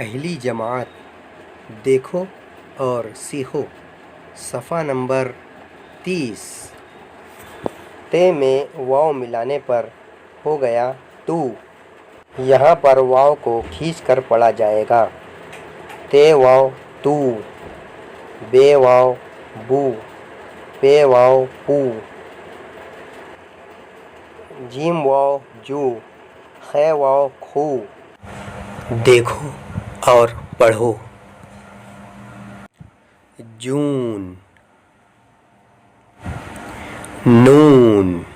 पहली जमात देखो और सीखो। सफ़ा नंबर 30। ते में वाव मिलाने पर हो गया तू। यहाँ पर वाव को खींच कर पढ़ा जाएगा। ते वाव तू, बे वाव बू, पे वाव पू, जीम वाव जू, खे वाव खू। देखो और पढ़ो। जून, नून,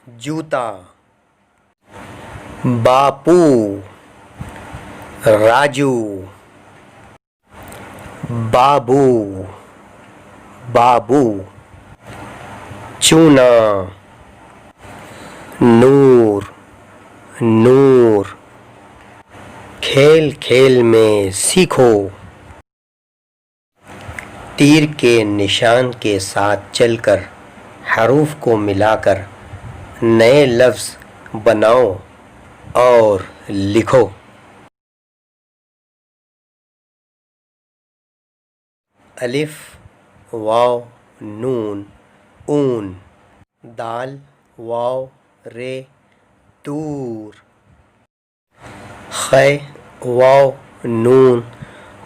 जूता, बापू, राजू, बाबू, बाबू, चूना, नूर, नूर, खेल खेल में सीखो। तीर के निशान के साथ चलकर हरूफ को मिलाकर नए लफ्ज़ बनाओ और लिखो। अलिफ, वाव, नून, ऊन। दाल, वाव, रे, दूर। खे, वाव, नून,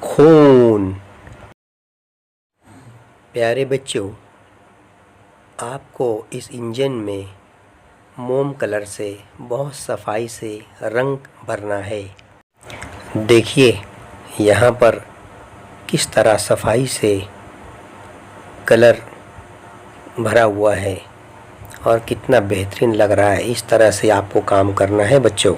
खून। प्यारे बच्चों, आपको इस इंजन में मोम कलर से बहुत सफाई से रंग भरना है। देखिए यहाँ पर किस तरह सफाई से कलर भरा हुआ है और कितना बेहतरीन लग रहा है। इस तरह से आपको काम करना है बच्चों।